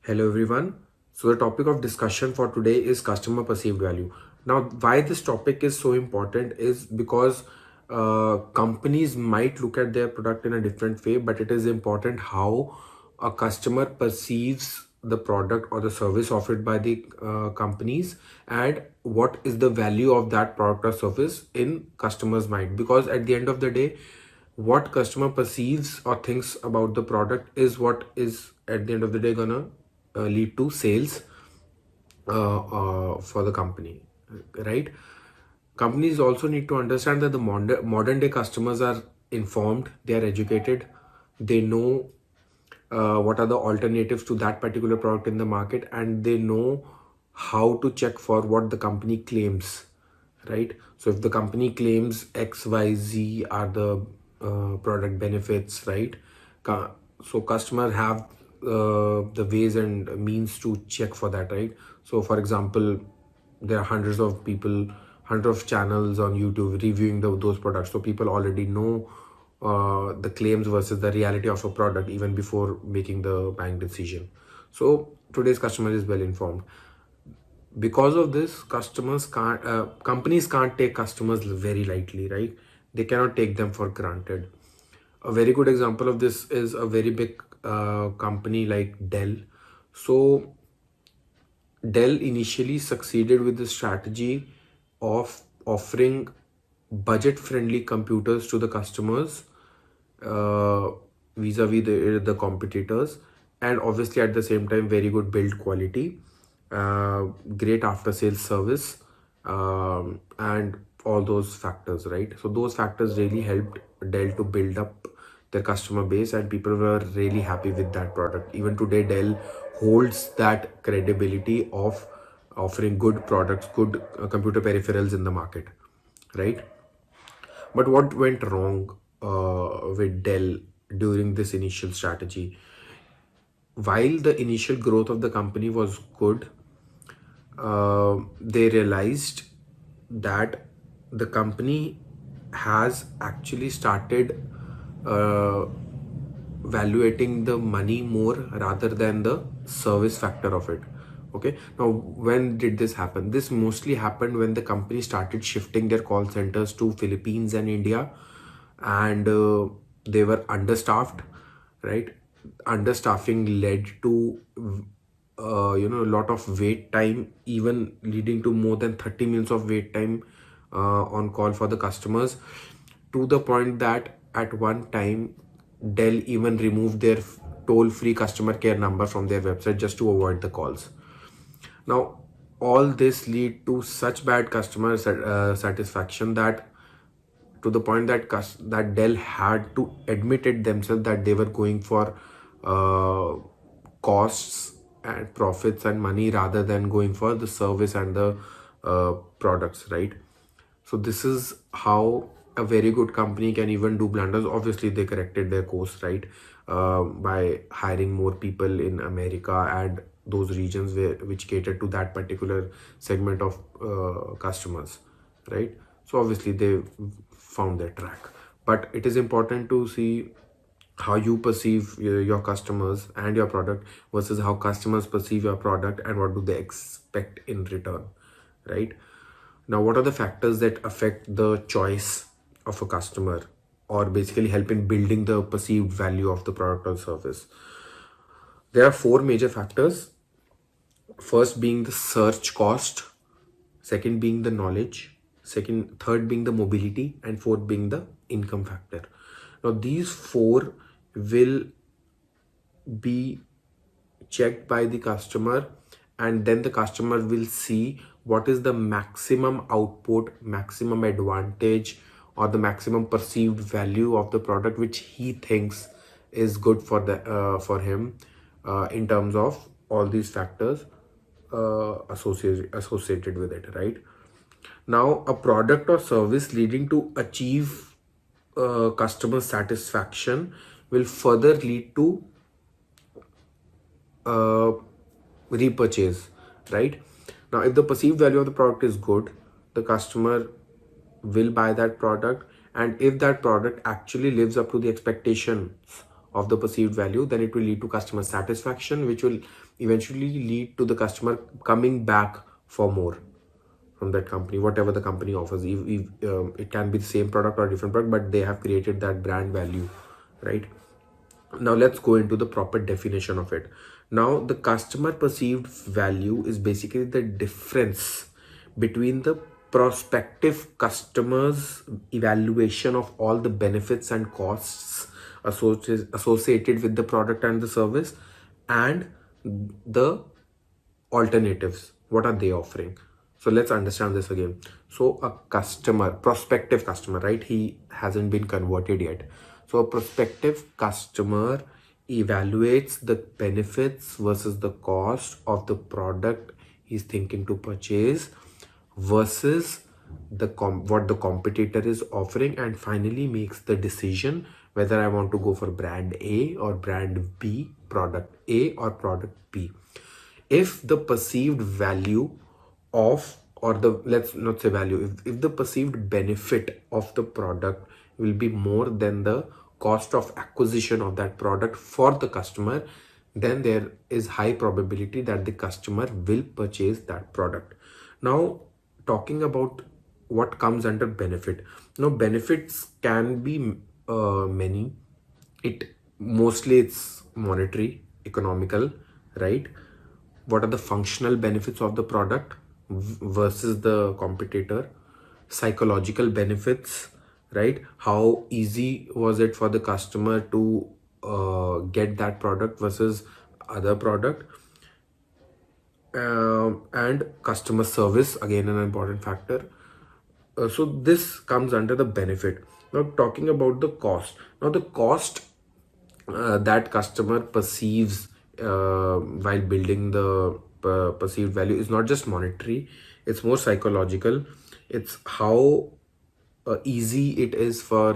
Hello everyone. So the topic of discussion for today is customer perceived value. Now, why this topic is so important is because companies might look at their product in a different way, but it is important how a customer perceives the product or the service offered by the companies, and what is the value of that product or service in customers' mind. Because at the end of the day, what customer perceives or thinks about the product is what is at the end of the day gonna lead to sales for the company, right? Companies also need to understand that the modern day customers are informed, they are educated, they know what are the alternatives to that particular product in the market, and they know how to check for what the company claims, right? So if the company claims XYZ are the product benefits, right? So customer have the ways and means to check for that, right? So for example, there are hundreds of channels on YouTube reviewing those products, so people already know the claims versus the reality of a product even before making the buying decision. So today's customer is well informed. Because of this, companies can't take customers very lightly, right? They cannot take them for granted. A very good example of this is a very big company like Dell. So Dell initially succeeded with the strategy of offering budget friendly computers to the customers, uh, vis-a-vis the competitors, and obviously at the same time very good build quality, great after sales service, and all those factors, right? So those factors really helped Dell to build up their customer base, and people were really happy with that product. Even today Dell holds that credibility of offering good products, good computer peripherals in the market, right? But what went wrong with Dell during this initial strategy? While the initial growth of the company was good, they realized that the company has actually started uh, valuating the money more rather than the service factor of it. Okay, now when did this happen? This mostly happened when the company started shifting their call centers to Philippines and India, and they were understaffed, right? Understaffing led to a lot of wait time, even leading to more than 30 minutes of wait time on call for the customers, to the point that at one time Dell even removed their toll-free customer care number from their website just to avoid the calls. Now, all this lead to such bad customer satisfaction that, to the point that that Dell had to admit it themselves that they were going for uh, costs and profits and money rather than going for the service and the products, right? So this is how a very good company can even do blunders. Obviously, they corrected their course, right? By hiring more people in America and those regions which cater to that particular segment of customers, right? So obviously they found their track. But it is important to see how you perceive your customers and your product versus how customers perceive your product and what do they expect in return, right? Now, what are the factors that affect the choice of a customer, or basically help in building the perceived value of the product or service? There are four major factors. First being the search cost, second being the knowledge, third being the mobility, and fourth being the income factor. Now, these four will be checked by the customer, and then the customer will see what is the maximum output, maximum advantage, or the maximum perceived value of the product which he thinks is good for him, in terms of all these factors associated with it, right? Now, a product or service leading to achieve customer satisfaction will further lead to uh, repurchase, right? Now, if the perceived value of the product is good, the customer will buy that product, and if that product actually lives up to the expectations of the perceived value, then it will lead to customer satisfaction, which will eventually lead to the customer coming back for more from that company, whatever the company offers. It can be the same product or different product, but they have created that brand value, right? Now let's go into the proper definition of it. Now the customer perceived value is basically the difference between the prospective customer's evaluation of all the benefits and costs associated with the product and the service, and the alternatives, what are they offering. So let's understand this again. So a customer, prospective customer, right, he hasn't been converted yet. So a prospective customer evaluates the benefits versus the cost of the product he's thinking to purchase versus what the competitor is offering, and finally makes the decision whether I want to go for brand A or brand B, product A or product B. If the perceived value of, or the, let's not say value, if the perceived benefit of the product will be more than the cost of acquisition of that product for the customer, then there is high probability that the customer will purchase that product. Now talking about what comes under benefit. Now benefits can be many. It's monetary, economical, right? What are the functional benefits of the product versus the competitor? Psychological benefits, right? How easy was it for the customer to get that product versus other product? And customer service, again an important factor. So this comes under the benefit. Now talking about the cost. Now the cost that customer perceives while building the perceived value is not just monetary, it's more psychological. It's how easy it is for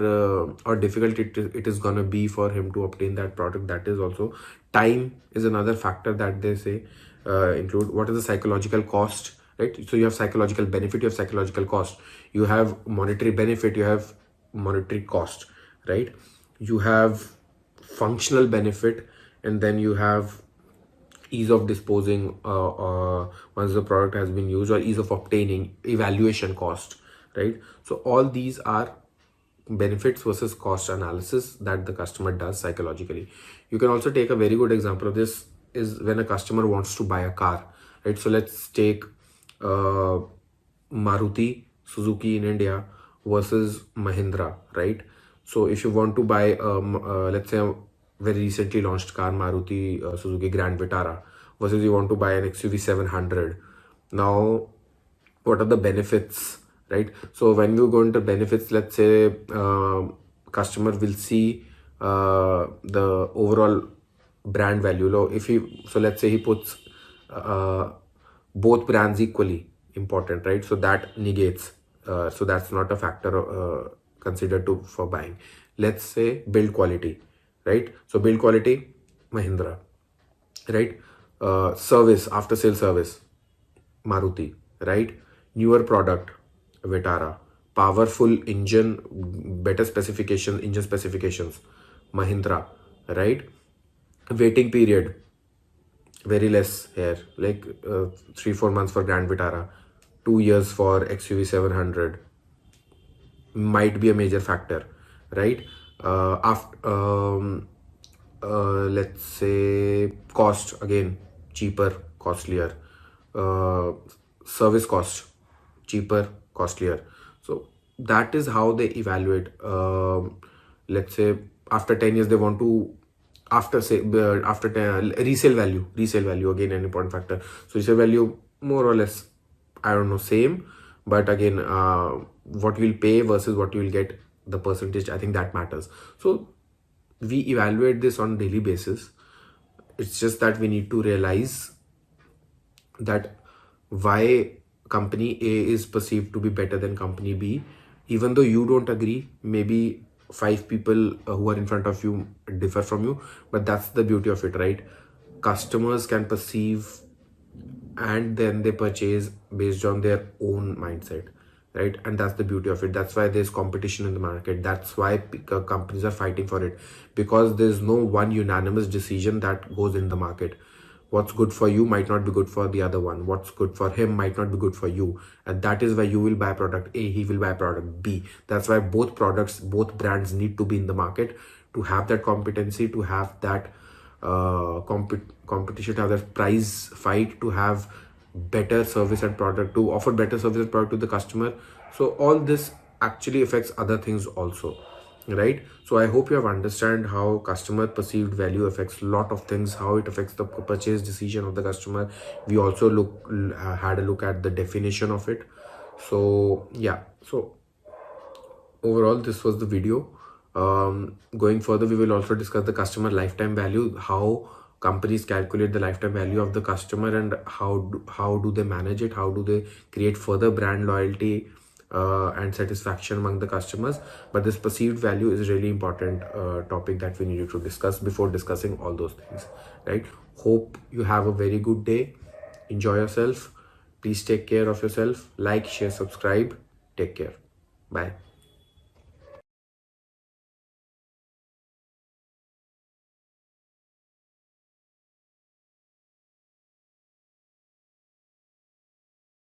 or difficult it is gonna be for him to obtain that product. That is also time is another factor that they say include. What is the psychological cost, right? So you have psychological benefit, you have psychological cost, you have monetary benefit, you have monetary cost, right? You have functional benefit, and then you have ease of disposing once the product has been used, or ease of obtaining, evaluation cost, right? So all these are benefits versus cost analysis that the customer does psychologically. You can also take a very good example of this is when a customer wants to buy a car, right? So let's take Maruti, Suzuki in India versus Mahindra, right? So if you want to buy let's say a very recently launched car, Maruti Suzuki Grand Vitara, versus you want to buy an XUV 700. Now what are the benefits, right? So when you go into benefits, let's say customer will see the overall brand value. So let's say he puts both brands equally important, right? So that negates, so that's not a factor considered to for buying. Let's say build quality, right? So build quality, Mahindra, right? Service, after sale service, Maruti, right? Newer product, Vitara. Powerful engine, better specifications, engine specifications, Mahindra, right? Waiting period, very less here, like 3-4 months for Grand Vitara, 2 years for XUV 700, might be a major factor, right? Let's say cost, again cheaper, costlier. Service cost, cheaper, costlier. So that is how they evaluate. Let's say after 10 years they want to, after say after 10, resale value, again an important factor. So resale value more or less, I don't know, same, but again what you will pay versus what you will get, the percentage, I think that matters. So we evaluate this on a daily basis. It's just that we need to realize that why company A is perceived to be better than company B, even though you don't agree. Maybe 5 people who are in front of you differ from you, but that's the beauty of it, right? Customers can perceive and then they purchase based on their own mindset, right? And that's the beauty of it. That's why there's competition in the market. That's why companies are fighting for it, because there's no one unanimous decision that goes in the market. What's good for you might not be good for the other one. What's good for him might not be good for you. And that is why you will buy product A, he will buy product B. That's why both products, both brands need to be in the market to have that competency, to have that competition, to have that price fight, to have better service and product, to offer better service and product to the customer. So all this actually affects other things also, right? So I hope you have understand how customer perceived value affects a lot of things, how it affects the purchase decision of the customer. We also had a look at the definition of it. So yeah, so overall this was the video. Going further, we will also discuss the customer lifetime value, how companies calculate the lifetime value of the customer, and how do they manage it, how do they create further brand loyalty and satisfaction among the customers. But this perceived value is really important topic that we needed to discuss before discussing all those things, right? Hope you have a very good day. Enjoy yourself. Please take care of yourself. Like, share, subscribe. Take care. Bye.